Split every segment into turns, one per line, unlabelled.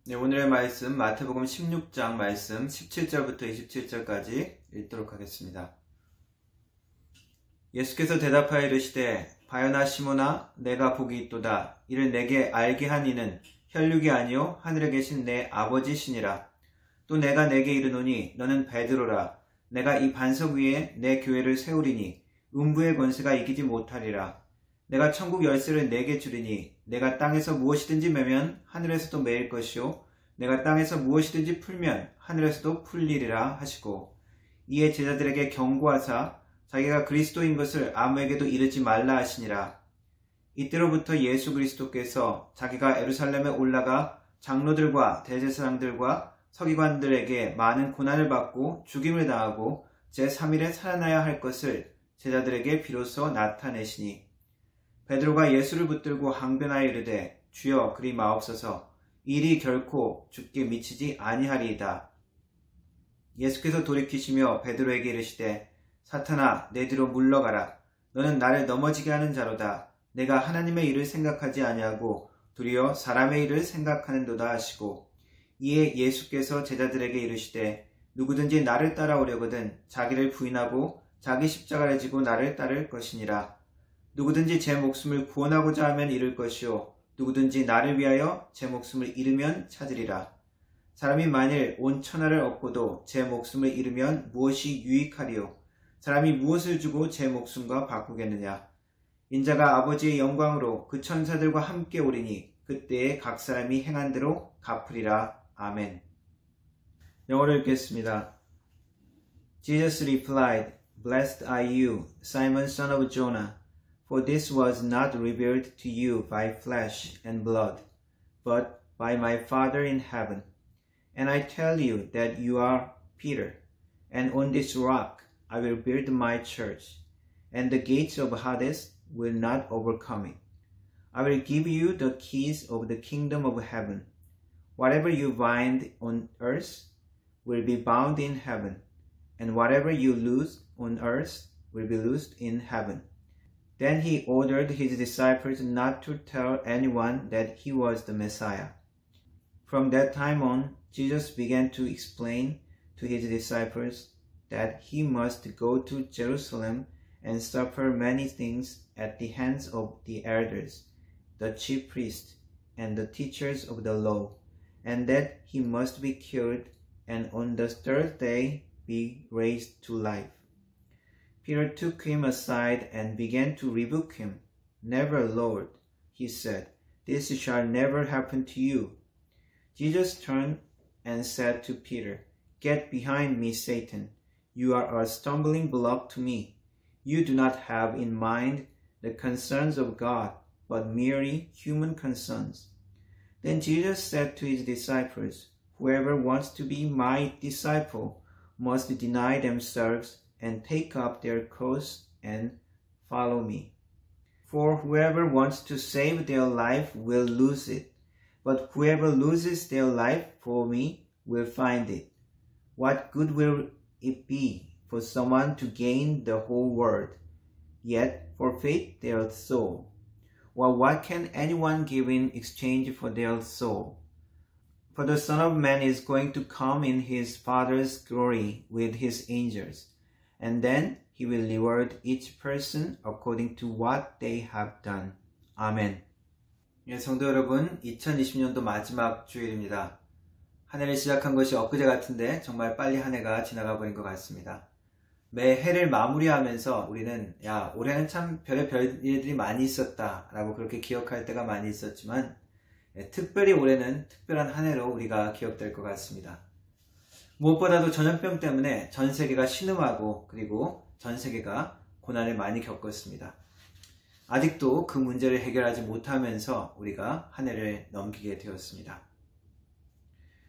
네, 오늘의 말씀 마태복음 16장 말씀 17절부터 27절까지 읽도록 하겠습니다. 예수께서 대답하여 이르시되 바요나 시몬아 내가 복이 있도다. 이를 내게 알게 한 이는 혈육이 아니요 하늘에 계신 내 아버지시니라. 또 내가 내게 이르노니 너는 베드로라. 내가 이 반석 위에 내 교회를 세우리니 음부의 권세가 이기지 못하리라. 내가 천국 열쇠를 내게 주리니 내가 땅에서 무엇이든지 매면 하늘에서도 매일 것이요 내가 땅에서 무엇이든지 풀면 하늘에서도 풀리리라 하시고, 이에 제자들에게 경고하사 자기가 그리스도인 것을 아무에게도 이르지 말라 하시니라. 이때로부터 예수 그리스도께서 자기가 예루살렘에 올라가 장로들과 대제사장들과 서기관들에게 많은 고난을 받고 죽임을 당하고 제3일에 살아나야 할 것을 제자들에게 비로소 나타내시니, 베드로가 예수를 붙들고 항변하여 이르되 주여 그리 마옵소서. 일이 결코 죽게 미치지 아니하리이다. 예수께서 돌이키시며 베드로에게 이르시되 사탄아 내 뒤로 물러가라. 너는 나를 넘어지게 하는 자로다. 내가 하나님의 일을 생각하지 아니하고 도리어 사람의 일을 생각하는도다 하시고, 이에 예수께서 제자들에게 이르시되 누구든지 나를 따라오려거든 자기를 부인하고 자기 십자가를 지고 나를 따를 것이니라. 누구든지 제 목숨을 구원하고자 하면 잃을 것이요 누구든지 나를 위하여 제 목숨을 잃으면 찾으리라. 사람이 만일 온 천하를 얻고도 제 목숨을 잃으면 무엇이 유익하리요? 사람이 무엇을 주고 제 목숨과 바꾸겠느냐? 인자가 아버지의 영광으로 그 천사들과 함께 오리니 그때에 각 사람이 행한 대로 갚으리라. 아멘. 영어로 읽겠습니다. Jesus replied, Blessed are you, Simon son of Jonah. For this was not revealed to you by flesh and blood, but by my Father in heaven. And I tell you that you are Peter, and on this rock I will build my church, and the gates of Hades will not overcome it. I will give you the keys of the kingdom of heaven. Whatever you bind on earth will be bound in heaven, and whatever you loose on earth will be loosed in heaven. Then he ordered his disciples not to tell anyone that he was the Messiah. From that time on, Jesus began to explain to his disciples that he must go to Jerusalem and suffer many things at the hands of the elders, the chief priests, and the teachers of the law, and that he must be killed and on the third day be raised to life. Peter took him aside and began to rebuke him. Never, Lord, he said, this shall never happen to you. Jesus turned and said to Peter, Get behind me, Satan. You are a stumbling block to me. You do not have in mind the concerns of God, but merely human concerns. Then Jesus said to his disciples, Whoever wants to be my disciple must deny themselves and take up their cross and follow me. For whoever wants to save their life will lose it, but whoever loses their life for me will find it. What good will it be for someone to gain the whole world, yet forfeit their soul? Or what can anyone give in exchange for their soul? For the Son of Man is going to come in his Father's glory with his angels, and then he will reward each person according to what they have done. 아멘. 예, 성도 여러분, 2020년도 마지막 주일입니다. 한 해를 시작한 것이 엊그제 같은데 정말 빨리 한 해가 지나가 버린 것 같습니다. 매 해를 마무리하면서 우리는 올해는 참 별의별 일들이 많이 있었다 라고 그렇게 기억할 때가 많이 있었지만, 특별히 올해는 특별한 한 해로 우리가 기억될 것 같습니다. 무엇보다도 전염병 때문에 전 세계가 신음하고 그리고 전 세계가 고난을 많이 겪었습니다. 아직도 그 문제를 해결하지 못하면서 우리가 한 해를 넘기게 되었습니다.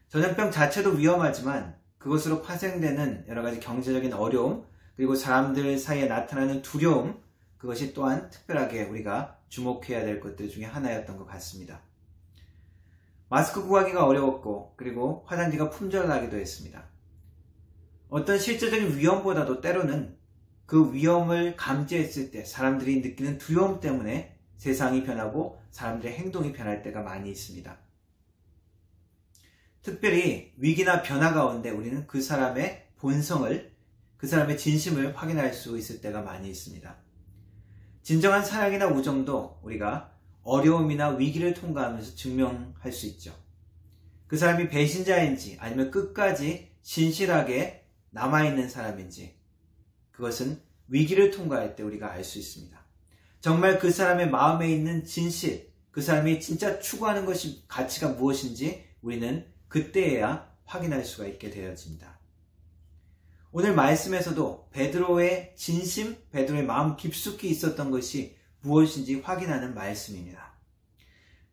전염병 자체도 위험하지만 그것으로 파생되는 여러 가지 경제적인 어려움, 그리고 사람들 사이에 나타나는 두려움, 그것이 또한 특별하게 우리가 주목해야 될 것들 중에 하나였던 것 같습니다. 마스크 구하기가 어려웠고 그리고 화장지가 품절나기도 했습니다. 어떤 실제적인 위험보다도 때로는 그 위험을 감지했을 때 사람들이 느끼는 두려움 때문에 세상이 변하고 사람들의 행동이 변할 때가 많이 있습니다. 특별히 위기나 변화 가운데 우리는 그 사람의 본성을, 그 사람의 진심을 확인할 수 있을 때가 많이 있습니다. 진정한 사랑이나 우정도 우리가 어려움이나 위기를 통과하면서 증명할 수 있죠. 그 사람이 배신자인지 아니면 끝까지 진실하게 남아있는 사람인지 그것은 위기를 통과할 때 우리가 알 수 있습니다. 정말 그 사람의 마음에 있는 진실, 그 사람이 진짜 추구하는 것이 가치가 무엇인지 우리는 그때에야 확인할 수가 있게 되어집니다. 오늘 말씀에서도 베드로의 진심, 베드로의 마음 깊숙이 있었던 것이 무엇인지 확인하는 말씀입니다.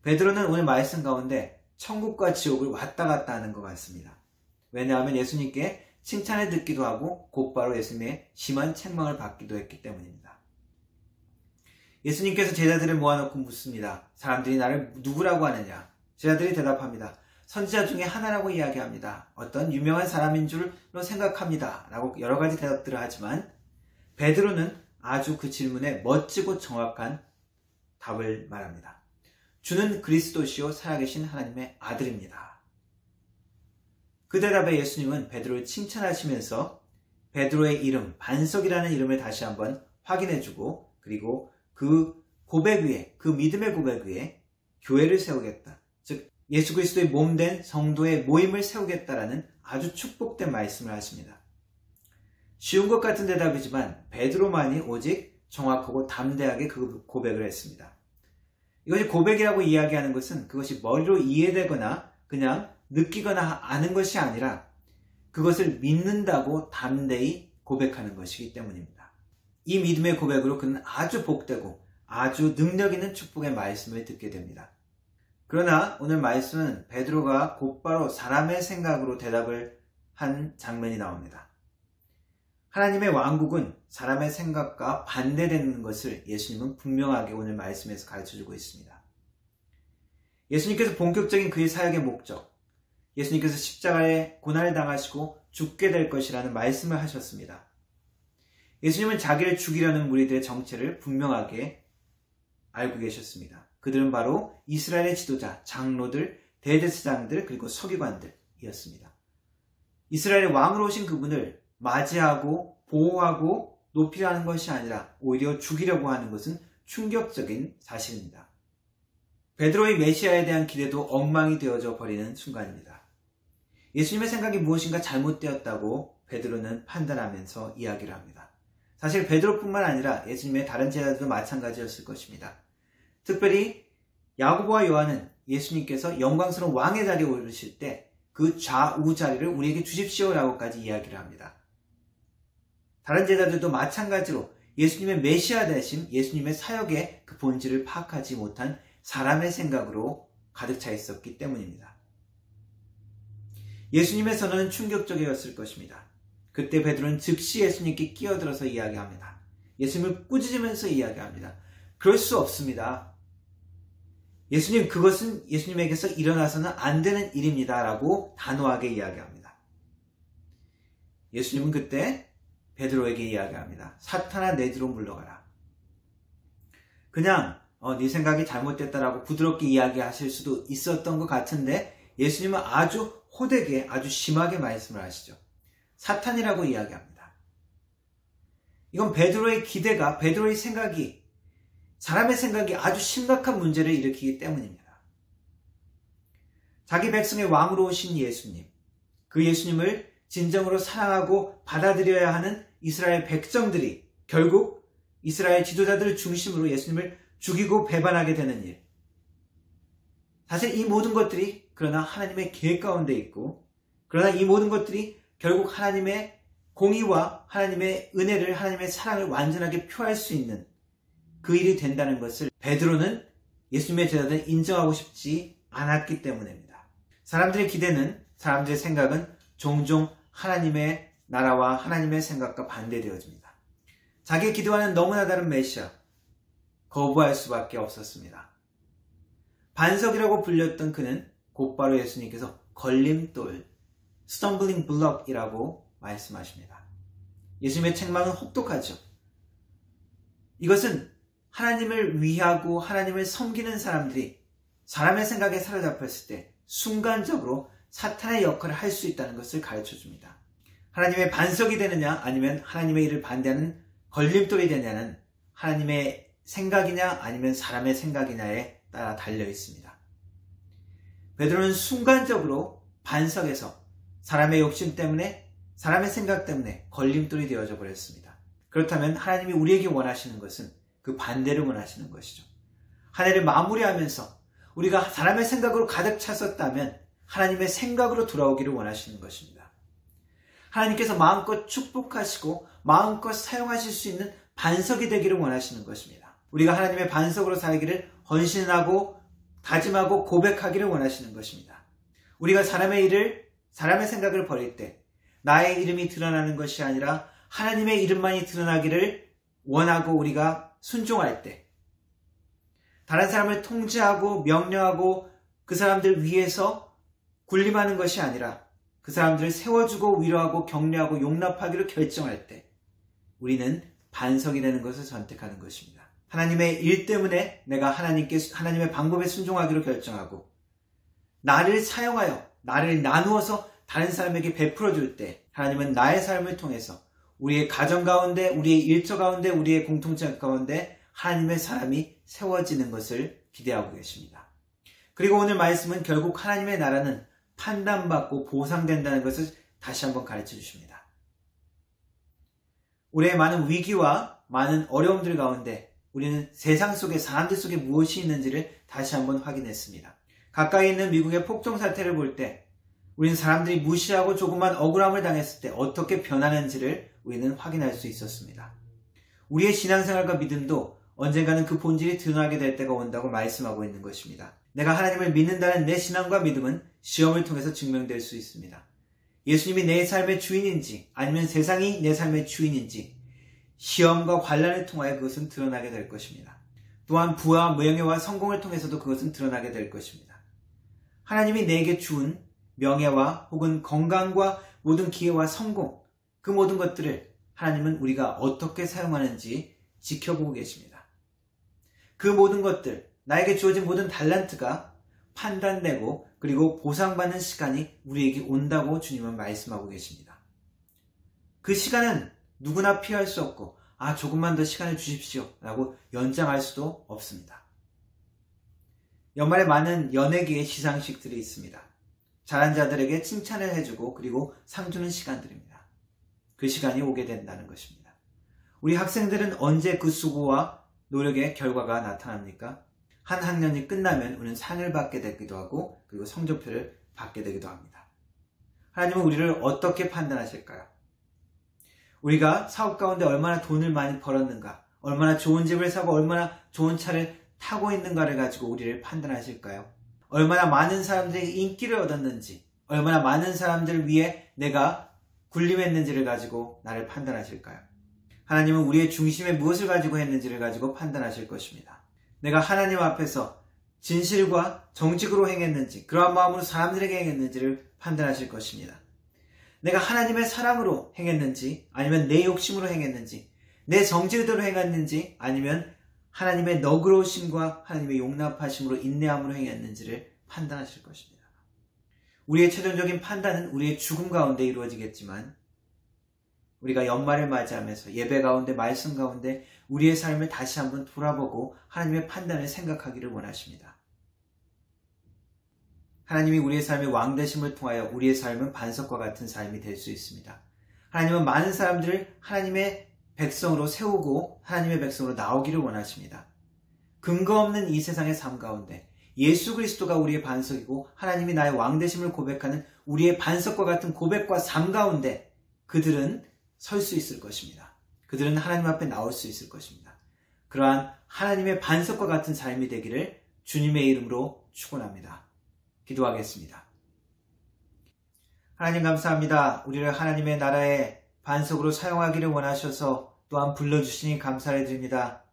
베드로는 오늘 말씀 가운데 천국과 지옥을 왔다 갔다 하는 것 같습니다. 왜냐하면 예수님께 칭찬을 듣기도 하고 곧바로 예수님의 심한 책망을 받기도 했기 때문입니다. 예수님께서 제자들을 모아놓고 묻습니다. 사람들이 나를 누구라고 하느냐? 제자들이 대답합니다. 선지자 중에 하나라고 이야기합니다. 어떤 유명한 사람인 줄로 생각합니다. 라고 여러 가지 대답들을 하지만 베드로는 아주 그 질문에 멋지고 정확한 답을 말합니다. 주는 그리스도시요 살아계신 하나님의 아들입니다. 그 대답에 예수님은 베드로를 칭찬하시면서 베드로의 이름, 반석이라는 이름을 다시 한번 확인해주고 그리고 그 고백 위에, 그 믿음의 고백 위에 교회를 세우겠다. 즉 예수 그리스도의 몸된 성도의 모임을 세우겠다라는 아주 축복된 말씀을 하십니다. 쉬운 것 같은 대답이지만 베드로만이 오직 정확하고 담대하게 그 고백을 했습니다. 이것이 고백이라고 이야기하는 것은 그것이 머리로 이해되거나 그냥 느끼거나 아는 것이 아니라 그것을 믿는다고 담대히 고백하는 것이기 때문입니다. 이 믿음의 고백으로 그는 아주 복되고 아주 능력 있는 축복의 말씀을 듣게 됩니다. 그러나 오늘 말씀은 베드로가 곧바로 사람의 생각으로 대답을 한 장면이 나옵니다. 하나님의 왕국은 사람의 생각과 반대되는 것을 예수님은 분명하게 오늘 말씀에서 가르쳐주고 있습니다. 예수님께서 본격적인 그의 사역의 목적, 예수님께서 십자가에 고난을 당하시고 죽게 될 것이라는 말씀을 하셨습니다. 예수님은 자기를 죽이려는 무리들의 정체를 분명하게 알고 계셨습니다. 그들은 바로 이스라엘의 지도자, 장로들, 대제사장들 그리고 서기관들이었습니다. 이스라엘의 왕으로 오신 그분을 맞이하고 보호하고 높이려는 것이 아니라 오히려 죽이려고 하는 것은 충격적인 사실입니다. 베드로의 메시아에 대한 기대도 엉망이 되어져 버리는 순간입니다. 예수님의 생각이 무엇인가 잘못되었다고 베드로는 판단하면서 이야기를 합니다. 사실 베드로뿐만 아니라 예수님의 다른 제자들도 마찬가지였을 것입니다. 특별히 야고보와 요한은 예수님께서 영광스러운 왕의 자리에 오르실 때 그 좌우 자리를 우리에게 주십시오라고까지 이야기를 합니다. 다른 제자들도 마찬가지로 예수님의 메시아 되심, 예수님의 사역의 그 본질을 파악하지 못한 사람의 생각으로 가득 차 있었기 때문입니다. 예수님의 선언은 충격적이었을 것입니다. 그때 베드로는 즉시 예수님께 끼어들어서 이야기합니다. 예수님을 꾸짖으면서 이야기합니다. 그럴 수 없습니다. 예수님, 그것은 예수님에게서 일어나서는 안 되는 일입니다. 라고 단호하게 이야기합니다. 예수님은 그때 베드로에게 이야기합니다. 사탄아, 내 뒤로 물러가라. 그냥 네 생각이 잘못됐다라고 부드럽게 이야기하실 수도 있었던 것 같은데 예수님은 아주 호되게, 아주 심하게 말씀을 하시죠. 사탄이라고 이야기합니다. 이건 베드로의 기대가, 베드로의 생각이, 사람의 생각이 아주 심각한 문제를 일으키기 때문입니다. 자기 백성의 왕으로 오신 예수님, 그 예수님을 진정으로 사랑하고 받아들여야 하는 이스라엘 백성들이 결국 이스라엘 지도자들을 중심으로 예수님을 죽이고 배반하게 되는 일. 사실 이 모든 것들이 그러나 하나님의 계획 가운데 있고, 그러나 이 모든 것들이 결국 하나님의 공의와 하나님의 은혜를, 하나님의 사랑을 완전하게 표할 수 있는 그 일이 된다는 것을 베드로는 예수님의 제자들은 인정하고 싶지 않았기 때문입니다. 사람들의 기대는, 사람들의 생각은 종종 하나님의 나라와 하나님의 생각과 반대되어집니다. 자기의 기도와는 너무나 다른 메시아, 거부할 수밖에 없었습니다. 반석이라고 불렸던 그는 곧바로 예수님께서 걸림돌, stumbling block이라고 말씀하십니다. 예수님의 책망은 혹독하죠. 이것은 하나님을 위하고 하나님을 섬기는 사람들이 사람의 생각에 사로잡혔을 때 순간적으로 사탄의 역할을 할 수 있다는 것을 가르쳐 줍니다. 하나님의 반석이 되느냐 아니면 하나님의 일을 반대하는 걸림돌이 되느냐는 하나님의 생각이냐 아니면 사람의 생각이냐에 따라 달려 있습니다. 베드로는 순간적으로 반석에서 사람의 욕심 때문에, 사람의 생각 때문에 걸림돌이 되어져 버렸습니다. 그렇다면 하나님이 우리에게 원하시는 것은 그 반대를 원하시는 것이죠. 한 해를 마무리하면서 우리가 사람의 생각으로 가득 찼었다면 하나님의 생각으로 돌아오기를 원하시는 것입니다. 하나님께서 마음껏 축복하시고 마음껏 사용하실 수 있는 반석이 되기를 원하시는 것입니다. 우리가 하나님의 반석으로 살기를 헌신하고 다짐하고 고백하기를 원하시는 것입니다. 우리가 사람의 일을, 사람의 생각을 버릴 때 나의 이름이 드러나는 것이 아니라 하나님의 이름만이 드러나기를 원하고 우리가 순종할 때, 다른 사람을 통제하고 명령하고 그 사람들 위해서 군림하는 것이 아니라 그 사람들을 세워주고 위로하고 격려하고 용납하기로 결정할 때 우리는 반석이 되는 것을 선택하는 것입니다. 하나님의 일 때문에 내가 하나님의 방법에 순종하기로 결정하고 나를 사용하여 나를 나누어서 다른 사람에게 베풀어 줄 때 하나님은 나의 삶을 통해서 우리의 가정 가운데, 우리의 일처 가운데, 우리의 공동체 가운데 하나님의 사람이 세워지는 것을 기대하고 계십니다. 그리고 오늘 말씀은 결국 하나님의 나라는 판단받고 보상된다는 것을 다시 한번 가르쳐 주십니다. 우리의 많은 위기와 많은 어려움들 가운데 우리는 세상 속에, 사람들 속에 무엇이 있는지를 다시 한번 확인했습니다. 가까이 있는 미국의 폭동 사태를 볼 때 우리는 사람들이 무시하고 조그만 억울함을 당했을 때 어떻게 변하는지를 우리는 확인할 수 있었습니다. 우리의 신앙생활과 믿음도 언젠가는 그 본질이 드러나게 될 때가 온다고 말씀하고 있는 것입니다. 내가 하나님을 믿는다는 내 신앙과 믿음은 시험을 통해서 증명될 수 있습니다. 예수님이 내 삶의 주인인지 아니면 세상이 내 삶의 주인인지 시험과 환난을 통하여 그것은 드러나게 될 것입니다. 또한 부와 명예와 성공을 통해서도 그것은 드러나게 될 것입니다. 하나님이 내게 준 명예와 혹은 건강과 모든 기회와 성공, 그 모든 것들을 하나님은 우리가 어떻게 사용하는지 지켜보고 계십니다. 그 모든 것들, 나에게 주어진 모든 달란트가 판단되고 그리고 보상받는 시간이 우리에게 온다고 주님은 말씀하고 계십니다. 그 시간은 누구나 피할 수 없고 조금만 더 시간을 주십시오 라고 연장할 수도 없습니다. 연말에 많은 연예계의 시상식들이 있습니다. 잘한 자들에게 칭찬을 해주고 그리고 상 주는 시간들입니다. 그 시간이 오게 된다는 것입니다. 우리 학생들은 언제 그 수고와 노력의 결과가 나타납니까? 한 학년이 끝나면 우리는 상을 받게 되기도 하고 그리고 성적표를 받게 되기도 합니다. 하나님은 우리를 어떻게 판단하실까요? 우리가 사업 가운데 얼마나 돈을 많이 벌었는가, 얼마나 좋은 집을 사고 얼마나 좋은 차를 타고 있는가를 가지고 우리를 판단하실까요? 얼마나 많은 사람들에게 인기를 얻었는지, 얼마나 많은 사람들을 위해 내가 군림했는지를 가지고 나를 판단하실까요? 하나님은 우리의 중심에 무엇을 가지고 했는지를 가지고 판단하실 것입니다. 내가 하나님 앞에서 진실과 정직으로 행했는지, 그러한 마음으로 사람들에게 행했는지를 판단하실 것입니다. 내가 하나님의 사랑으로 행했는지, 아니면 내 욕심으로 행했는지, 내 정죄대로 행했는지, 아니면 하나님의 너그러우심과 하나님의 용납하심으로 인내함으로 행했는지를 판단하실 것입니다. 우리의 최종적인 판단은 우리의 죽음 가운데 이루어지겠지만 우리가 연말을 맞이하면서 예배 가운데 말씀 가운데 우리의 삶을 다시 한번 돌아보고 하나님의 판단을 생각하기를 원하십니다. 하나님이 우리의 삶의 왕되심을 통하여 우리의 삶은 반석과 같은 삶이 될 수 있습니다. 하나님은 많은 사람들을 하나님의 백성으로 세우고 하나님의 백성으로 나오기를 원하십니다. 근거 없는 이 세상의 삶 가운데 예수 그리스도가 우리의 반석이고 하나님이 나의 왕되심을 고백하는 우리의 반석과 같은 고백과 삶 가운데 그들은 설 수 있을 것입니다. 그들은 하나님 앞에 나올 수 있을 것입니다. 그러한 하나님의 반석과 같은 삶이 되기를 주님의 이름으로 축원합니다. 기도하겠습니다. 하나님 감사합니다. 우리를 하나님의 나라의 반석으로 사용하기를 원하셔서 또한 불러주시니 감사를 드립니다.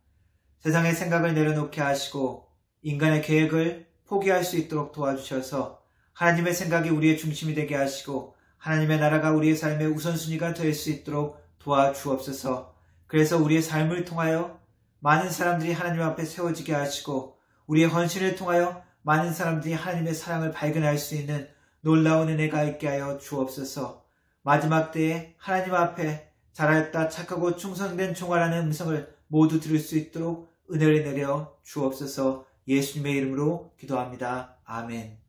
세상의 생각을 내려놓게 하시고 인간의 계획을 포기할 수 있도록 도와주셔서 하나님의 생각이 우리의 중심이 되게 하시고 하나님의 나라가 우리의 삶의 우선순위가 될 수 있도록 도와주옵소서. 그래서 우리의 삶을 통하여 많은 사람들이 하나님 앞에 세워지게 하시고 우리의 헌신을 통하여 많은 사람들이 하나님의 사랑을 발견할 수 있는 놀라운 은혜가 있게 하여 주옵소서. 마지막 때에 하나님 앞에 잘하였다 착하고 충성된 종아라는 음성을 모두 들을 수 있도록 은혜를 내려 주옵소서. 예수님의 이름으로 기도합니다. 아멘.